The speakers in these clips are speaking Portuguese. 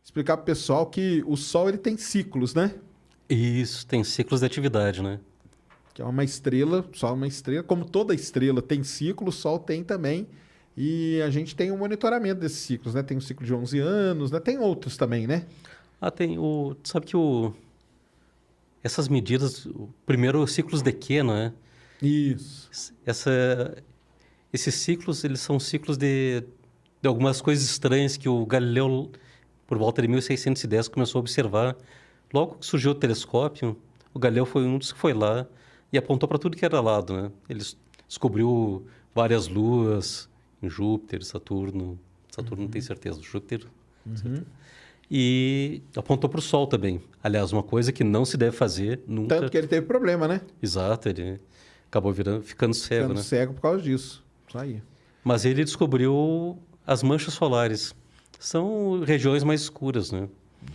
Explicar pro pessoal que o Sol ele tem ciclos, né? Isso, tem ciclos de atividade, né? Que é uma estrela, o Sol é uma estrela, como toda estrela tem ciclo, o Sol tem também. E a gente tem um monitoramento desses ciclos, né? Tem um ciclo de 11 anos, né? Tem outros também, né? Tem o... Sabe que essas medidas, primeiro, ciclos de Q, né? Isso. Esses ciclos, eles são ciclos de algumas coisas estranhas que o Galileu, por volta de 1610, começou a observar. Logo que surgiu o telescópio, o Galileu foi um dos que foi lá e apontou para tudo que era lado, né? Ele descobriu várias luas em Júpiter, Saturno. Saturno não tem certeza, Júpiter. Certeza. E apontou para o Sol também. Aliás, uma coisa que não se deve fazer nunca. Tanto que ele teve problema, né? Exato, ele acabou ficando cego, Ficando né? cego por causa disso. Isso aí. Mas ele descobriu as manchas solares. São regiões mais escuras, né?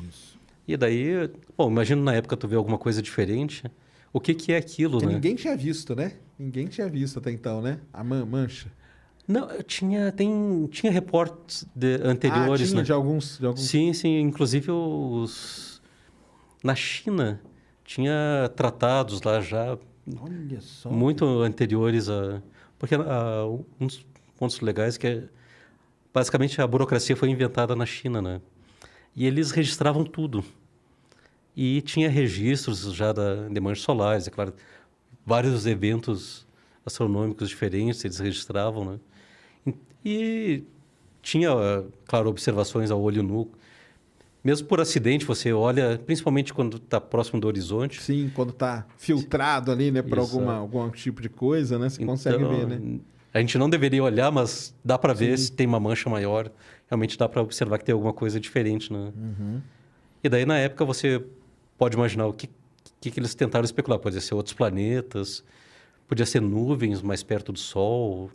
Isso. E daí, bom, imagina na época tu vê alguma coisa diferente. O que é aquilo, Que né? ninguém tinha visto, né? Ninguém tinha visto até então, né? A mancha. Não, tinha reportes anteriores, tinha né? de alguns... Sim, sim. Inclusive na China tinha tratados lá já Olha só. muito anteriores a... Porque um dos pontos legais é que basicamente a burocracia foi inventada na China, né? E eles registravam tudo. E tinha registros já de manchas solares, é claro. Vários eventos astronômicos diferentes eles registravam, né? E tinha, claro, observações ao olho nu. Mesmo por acidente, você olha, principalmente quando está próximo do horizonte. Sim, quando tá filtrado ali, né? Por Exato. algum tipo de coisa, né? Você consegue ver, né? A gente não deveria olhar, mas dá para ver se tem uma mancha maior. Realmente dá para observar que tem alguma coisa diferente, né? E daí, na época, você pode imaginar o que eles tentaram especular. Podia ser outros planetas, podia ser nuvens mais perto do Sol.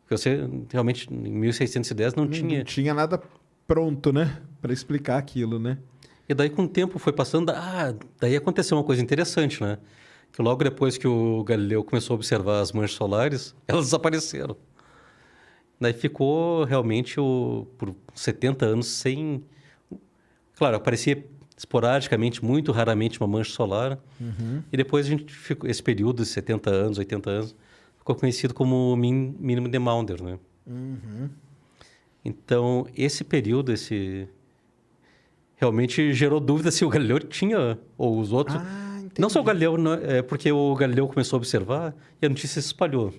Porque você, realmente, em 1610 não tinha... Não tinha nada pronto, né? Para explicar aquilo, né? E daí, com o tempo, foi passando... daí aconteceu uma coisa interessante, né? Que logo depois que o Galileu começou a observar as manchas solares, elas desapareceram. Daí ficou realmente por 70 anos sem... Claro, aparecia esporadicamente, muito raramente, uma mancha solar. E depois a gente ficou... Esse período de 70 anos, 80 anos, ficou conhecido como mínimo de Maunder, né? Então, esse período, realmente gerou dúvida se o Galileu tinha, ou os outros... Entendi. Não só o Galileu, porque o Galileu começou a observar e a notícia se espalhou.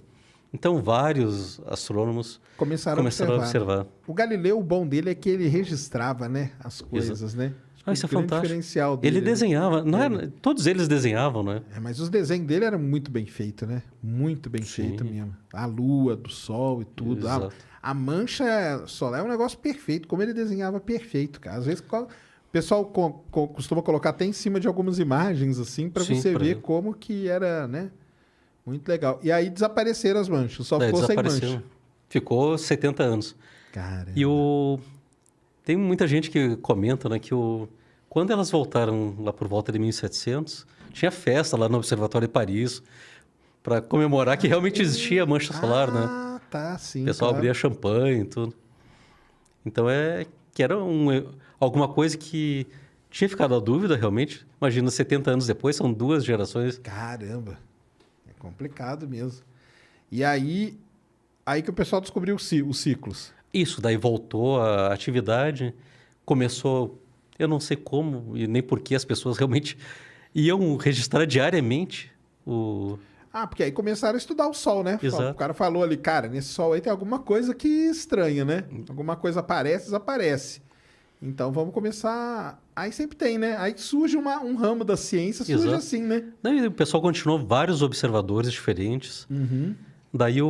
Então, vários astrônomos Começaram a observar. O Galileu, o bom dele é que ele registrava, né? As coisas, né? Isso é O grande fantástico. diferencial dele, Ele desenhava, todos eles desenhavam, né? mas os desenhos dele eram muito bem feitos, né? Muito bem feito mesmo. A lua, do sol e tudo. Exato. A mancha solar é um negócio perfeito, como ele desenhava perfeito, cara. Às vezes o pessoal costuma colocar até em cima de algumas imagens, assim, para você ver como que era, né? Muito legal. E aí desapareceram as manchas, só ficou sem mancha. Ficou 70 anos. Caramba. E tem muita gente que comenta, né, que quando elas voltaram lá por volta de 1700, tinha festa lá no Observatório de Paris para comemorar que realmente existia a mancha solar, né? Tá, sim. O pessoal abria champanhe e tudo. Então que era alguma coisa que tinha ficado a dúvida realmente. Imagina, 70 anos depois, são 2 gerações. Caramba. É complicado mesmo. E aí que o pessoal descobriu os ciclos. Isso, daí voltou a atividade, começou, eu não sei como e nem por que as pessoas realmente iam registrar diariamente porque aí começaram a estudar o Sol, né? Exato. O cara falou ali, cara, nesse Sol aí tem alguma coisa que estranha, né? Alguma coisa aparece, desaparece. Então vamos começar... Aí sempre tem, né? Aí surge um ramo da ciência, surge assim, né? Daí o pessoal continuou, vários observadores diferentes. Daí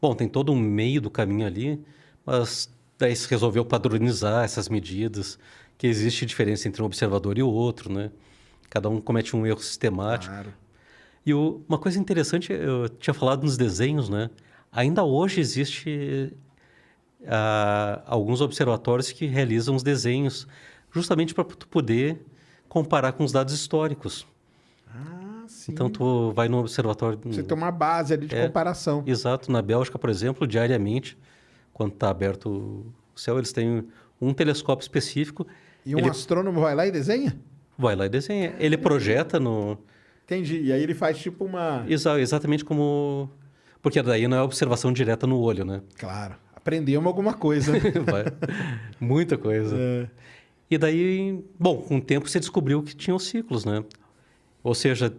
Bom, tem todo um meio do caminho ali, mas daí se resolveu padronizar essas medidas, que existe diferença entre um observador e o outro, né? Cada um comete um erro sistemático. Claro. E uma coisa interessante, eu tinha falado nos desenhos, né? Ainda hoje existe alguns observatórios que realizam os desenhos justamente para tu poder comparar com os dados históricos. Sim. Então, tu vai no observatório... Você tem uma base ali de comparação. Exato. Na Bélgica, por exemplo, diariamente, quando está aberto o céu, eles têm um telescópio específico. E um astrônomo vai lá e desenha? Vai lá e desenha. Ele projeta no... Entendi. E aí ele faz tipo uma... Exatamente como... Porque daí não é observação direta no olho, né? Claro. Aprendemos alguma coisa. Vai. Muita coisa. E daí, bom, com o tempo você descobriu que tinha os ciclos, né? Ou seja,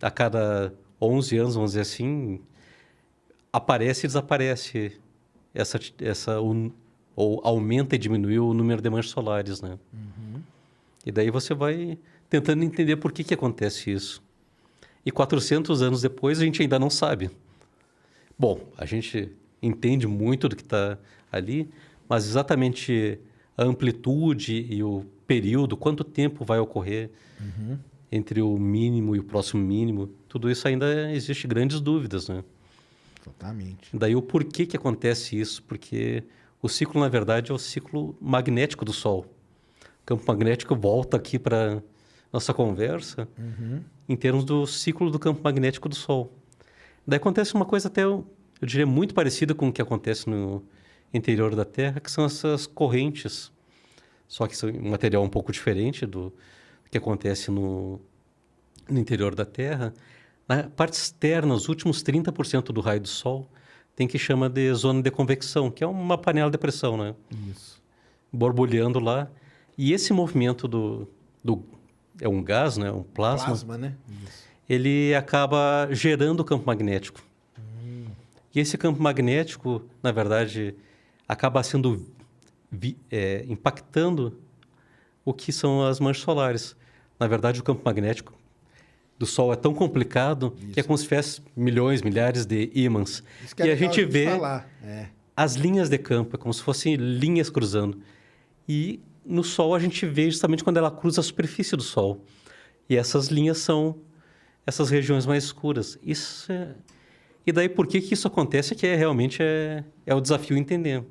a cada 11 anos, vamos dizer assim, aparece e desaparece ou aumenta e diminui o número de manchas solares, né? E daí você vai tentando entender por que acontece isso. E 400 anos depois a gente ainda não sabe. Bom, a gente entende muito do que está ali, mas exatamente a amplitude e o período, quanto tempo vai ocorrer entre o mínimo e o próximo mínimo, tudo isso ainda existe grandes dúvidas, né? Totalmente. Daí o porquê que acontece isso, porque o ciclo, na verdade, é o ciclo magnético do Sol. O campo magnético volta aqui para nossa conversa em termos do ciclo do campo magnético do Sol. Daí acontece uma coisa até, eu diria, muito parecida com o que acontece no interior da Terra, que são essas correntes. Só que são um material um pouco diferente do que acontece no interior da Terra. Na parte externa, os últimos 30% do raio do Sol tem que chama de zona de convecção, que é uma panela de pressão, né? Isso. Borbulhando lá. E esse movimento é um gás, né? Um plasma. Plasma, né? Isso. Ele acaba gerando o campo magnético. E esse campo magnético, na verdade, acaba sendo impactando o que são as manchas solares. Na verdade, o campo magnético do Sol é tão complicado que é como se tivesse milhões, milhares de ímãs. Isso que é e a legal gente vê falar. as linhas de campo, é como se fossem linhas cruzando. E no Sol a gente vê justamente quando ela cruza a superfície do Sol. E essas linhas são essas regiões mais escuras. E daí por que isso acontece é que realmente é o desafio entender.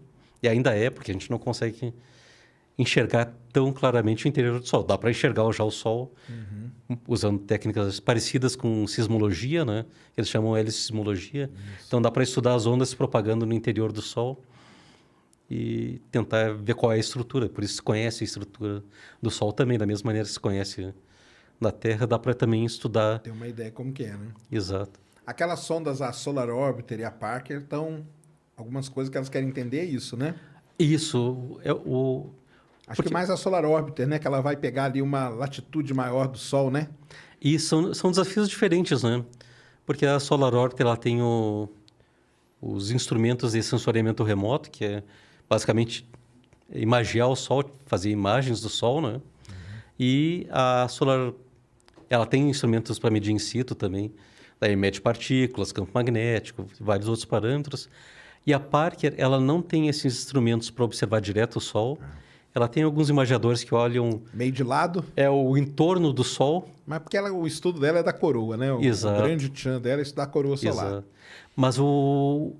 E ainda porque a gente não consegue enxergar tão claramente o interior do Sol. Dá para enxergar já o Sol usando técnicas parecidas com sismologia, né? Eles chamam heliosismologia. Então dá para estudar as ondas se propagando no interior do Sol e tentar ver qual é a estrutura. Por isso se conhece a estrutura do Sol também, da mesma maneira que se conhece da Terra, dá para também estudar. Tem uma ideia como que é, né? Exato. Aquelas sondas, a Solar Orbiter e a Parker, estão... Algumas coisas que elas querem entender é isso, né? Isso. Acho que mais a Solar Orbiter, né? Que ela vai pegar ali uma latitude maior do Sol, né? E são desafios diferentes, né? Porque a Solar Orbiter ela tem os instrumentos de sensoriamento remoto, que é basicamente imagiar o Sol, fazer imagens do Sol, né? E a Solar... Ela tem instrumentos para medir in situ também. Daí mede partículas, campo magnético, vários outros parâmetros. E a Parker, ela não tem esses instrumentos para observar direto o Sol. Ela tem alguns imaginadores que olham... Meio de lado. É o entorno do Sol. Mas porque o estudo dela é da coroa, né? Exato. O grande tchan dela é estudar a coroa solar. Exato. Mas o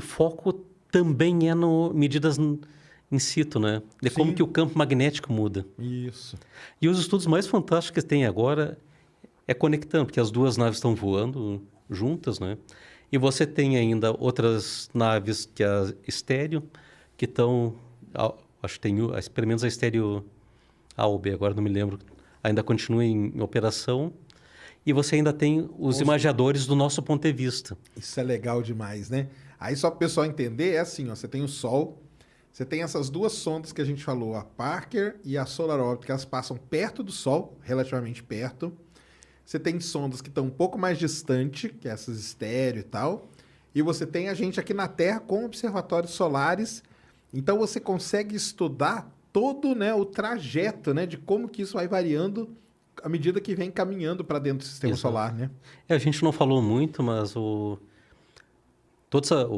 foco também é no medidas in situ, né? De como que o campo magnético muda. Isso. E os estudos mais fantásticos que tem agora é conectando, porque as duas naves estão voando juntas, né? E você tem ainda outras naves que é a estéreo, que estão... Acho que tem, pelo menos a estéreo A ou B, agora não me lembro. Ainda continua em operação. E você ainda tem os imaginadores do nosso ponto de vista. Isso é legal demais, né? Aí só para o pessoal entender, é assim, ó, você tem o Sol, você tem essas duas sondas que a gente falou, a Parker e a Solar Orbiter, que elas passam perto do Sol, relativamente perto. Você tem sondas que estão um pouco mais distante, que é essas estéreo e tal. E você tem a gente aqui na Terra com observatórios solares. Então você consegue estudar todo, né, o trajeto, né, de como que isso vai variando à medida que vem caminhando para dentro do sistema solar, né? A gente não falou muito, mas o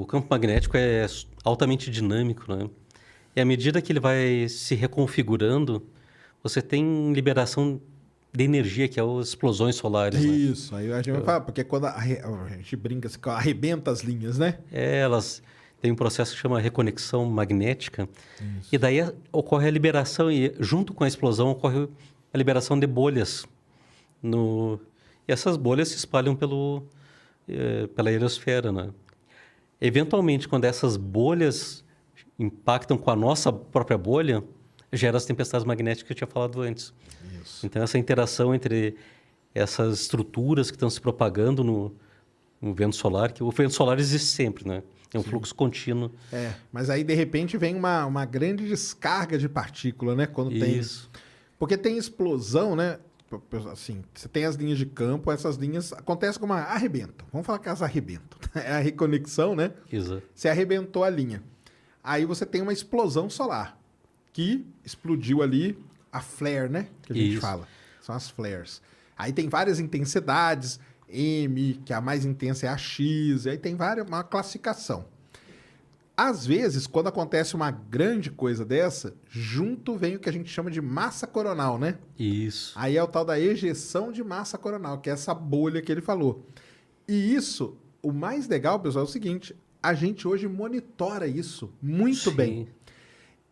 campo magnético é altamente dinâmico, né? E à medida que ele vai se reconfigurando, você tem liberação de energia, que é as explosões solares. Isso, né? Aí a gente vai falar, porque quando a gente brinca assim, arrebenta as linhas, né? Elas têm um processo que chama reconexão magnética. Isso. E daí ocorre a liberação, e junto com a explosão ocorre a liberação de bolhas. E essas bolhas se espalham pela heliosfera, né? Eventualmente, quando essas bolhas impactam com a nossa própria bolha, gera as tempestades magnéticas que eu tinha falado antes. Isso. Então, essa interação entre essas estruturas que estão se propagando no vento solar, que o vento solar existe sempre, né? É um fluxo contínuo. Mas aí, de repente, vem uma grande descarga de partícula, né? Quando Isso. Porque tem explosão, né? Assim, você tem as linhas de campo, essas linhas acontecem como arrebentam. Vamos falar que elas arrebentam. É a reconexão, né? Exato. Você arrebentou a linha. Aí você tem uma explosão solar, que explodiu ali a flare, né? Que a gente fala. São as flares. Aí tem várias intensidades, M, que a mais intensa é a X, aí tem uma classificação. Às vezes, quando acontece uma grande coisa dessa, junto vem o que a gente chama de massa coronal, né? Isso. Aí é o tal da ejeção de massa coronal, que é essa bolha que ele falou. E isso, o mais legal, pessoal, é o seguinte, a gente hoje monitora isso muito bem.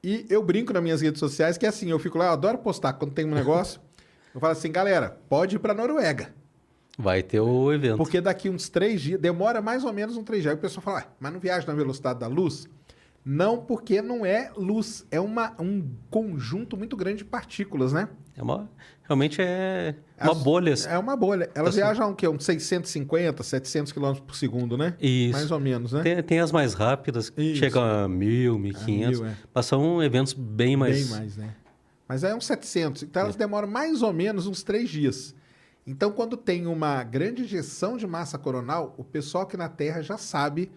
E eu brinco nas minhas redes sociais que é assim, eu fico lá, eu adoro postar quando tem um negócio, eu falo assim, galera, pode ir para Noruega. Vai ter o evento. Porque daqui uns 3 dias, demora mais ou menos uns 3 dias. Aí o pessoal fala, mas não viaja na velocidade da luz? Não, porque não é luz, é um conjunto muito grande de partículas, né? Realmente é uma bolha. É uma bolha. Elas viajam o quê? Uns 650, 700 km por segundo, né? Isso. Mais ou menos, né? Tem as mais rápidas, que chegam a 1.000, 1.500, mas são eventos bem mais... Bem mais, né? Mas é uns 700. Então elas demoram mais ou menos uns 3 dias. Então, quando tem uma grande ejeção de massa coronal, o pessoal aqui na Terra já sabe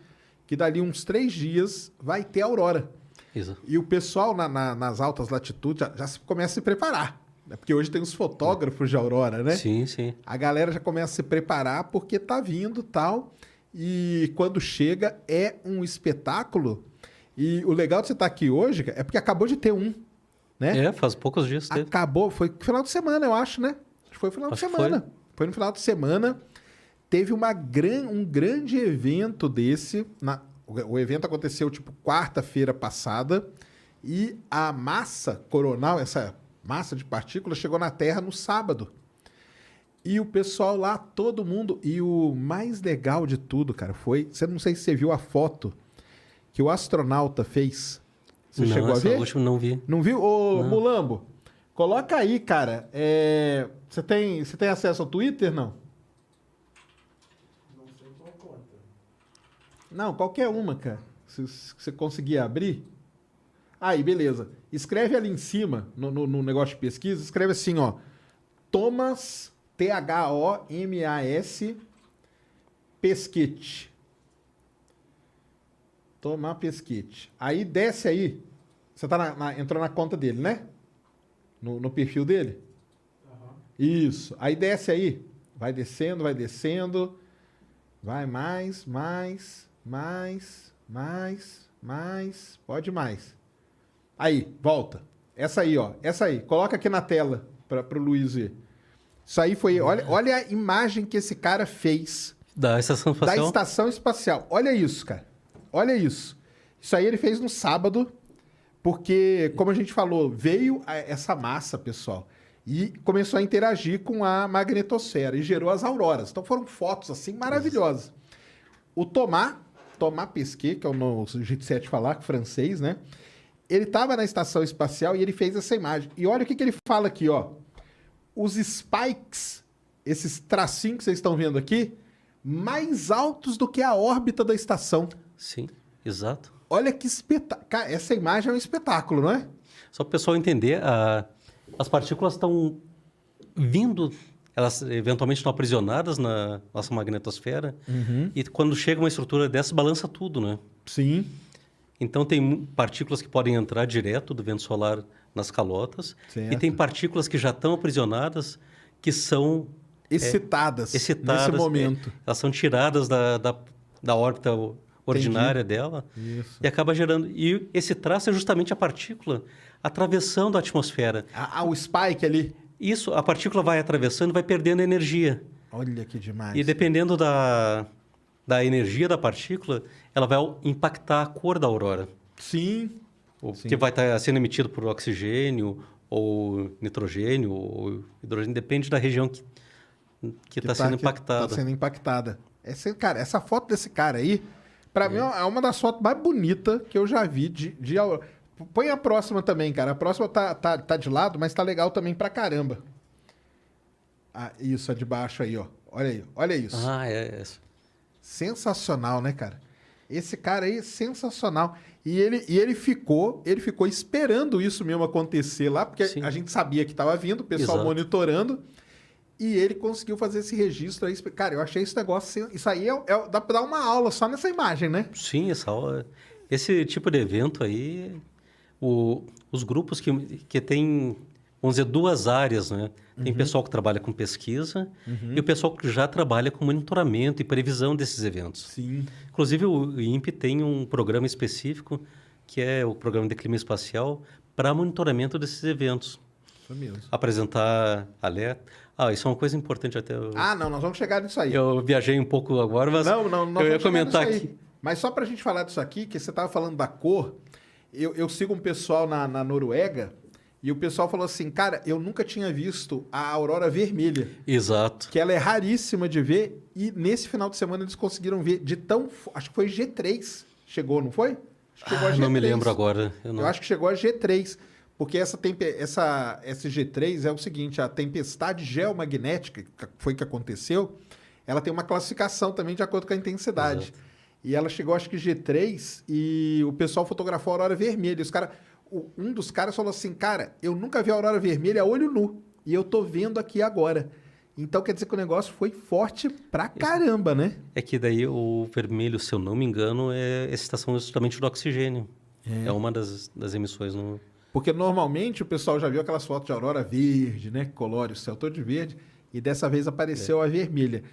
que dali uns 3 dias vai ter aurora. Isso. E o pessoal nas altas latitudes já começa a se preparar. Né? Porque hoje tem os fotógrafos de aurora, né? Sim, sim. A galera já começa a se preparar porque tá vindo tal. E quando chega é um espetáculo. E o legal de você estar aqui hoje é porque acabou de ter um, né? Faz poucos dias. Acabou, foi final de semana, eu acho, né? Foi no final de semana. Foi no final de semana. Teve um grande evento desse. O evento aconteceu, tipo, quarta-feira passada. E a massa coronal, essa massa de partículas, chegou na Terra no sábado. E o pessoal lá, todo mundo... E o mais legal de tudo, cara, foi... Não sei se você viu a foto que o astronauta fez. Você chegou a ver? Última não vi. Não viu? Ô, Mulambo, coloca aí, cara. Você tem acesso ao Twitter, não? Não sei qual conta. Não, qualquer uma, cara. Se você conseguir abrir. Aí, beleza. Escreve ali em cima, no negócio de pesquisa, escreve assim, ó. Thomas, Thomas, Pesquet. Tomar Pesquet. Aí desce aí. Você entrou na conta dele, né? No perfil dele? Uhum. Isso. Aí desce aí. Vai descendo, vai descendo. Vai mais. Pode mais. Aí, volta. Essa aí, ó. Essa aí. Coloca aqui na tela para o Luiz ver. Isso aí foi... Olha a imagem que esse cara fez. Da estação espacial? Da estação espacial. Olha isso, cara. Olha isso. Isso aí ele fez no sábado, porque, como a gente falou, veio essa massa, pessoal, e começou a interagir com a magnetosfera e gerou as auroras. Então foram fotos, assim, maravilhosas. O Thomas Pesquet, que é o jeito certo de falar, francês, né? Ele estava na estação espacial e ele fez essa imagem. E olha o que ele fala aqui, ó. Os spikes, esses tracinhos que vocês estão vendo aqui, mais altos do que a órbita da estação. Sim, exato. Olha que espetáculo. Cara, essa imagem é um espetáculo, não é? Só para o pessoal entender, as partículas estão vindo, elas eventualmente estão aprisionadas na nossa magnetosfera, e quando chega uma estrutura dessa, balança tudo, né? Sim. Então, tem partículas que podem entrar direto do vento solar nas calotas, certo. E tem partículas que já estão aprisionadas, que são... Excitadas nesse momento. Elas são tiradas da órbita ordinária dela. Isso. E acaba gerando... E esse traço é justamente a partícula atravessando a atmosfera. O spike ali. Isso, a partícula vai atravessando, vai perdendo energia. Olha que demais. E dependendo da energia da partícula, ela vai impactar a cor da aurora. Sim. Que vai estar sendo emitido por oxigênio, ou nitrogênio, ou hidrogênio. Depende da região que está sendo impactada. Está sendo impactada. Cara, essa foto desse cara aí, Pra mim, é uma das fotos mais bonitas que eu já vi de aurora. Põe a próxima também, cara. A próxima tá de lado, mas tá legal também pra caramba. Ah, isso, a de baixo aí, ó. Olha isso. Ah, é essa. Sensacional, né, cara? Esse cara aí, sensacional. E ele ficou esperando isso mesmo acontecer lá, porque Sim. a gente sabia que estava vindo, o pessoal Exato. monitorando, e ele conseguiu fazer esse registro aí. Cara, eu achei esse negócio... Isso aí dá para dar uma aula só nessa imagem, né? Sim, esse tipo de evento aí, os grupos que tem, vamos dizer, duas áreas, né? Tem pessoal que trabalha com pesquisa e o pessoal que já trabalha com monitoramento e previsão desses eventos. Sim. Inclusive, o INPE tem um programa específico, que é o Programa de Clima Espacial, para monitoramento desses eventos. Isso mesmo. Apresentar alerta. Isso é uma coisa importante até. Não, nós vamos chegar nisso aí. Eu viajei um pouco agora, mas Nós eu ia vamos chegar comentar nisso aqui. aí. Mas só para a gente falar disso aqui, que você estava falando da cor, eu sigo um pessoal na Noruega e o pessoal falou assim, cara, eu nunca tinha visto a aurora vermelha. Exato. Que ela é raríssima de ver e nesse final de semana eles conseguiram ver acho que foi G3. Chegou, não foi? Acho que chegou a G3. Não me lembro agora. Eu acho que chegou a G3. Porque esse G3 é o seguinte, a tempestade geomagnética, que foi que aconteceu, ela tem uma classificação também de acordo com a intensidade. Exato. E ela chegou, acho que G3, e o pessoal fotografou a aurora vermelha. Um dos caras falou assim, cara, eu nunca vi a aurora vermelha a olho nu, e eu tô vendo aqui agora. Então quer dizer que o negócio foi forte pra caramba, né? É que daí o vermelho, se eu não me engano, é a excitação justamente do oxigênio. É uma das emissões no... Porque normalmente o pessoal já viu aquelas fotos de aurora verde, né? Que colore o céu todo de verde. E dessa vez apareceu a vermelha.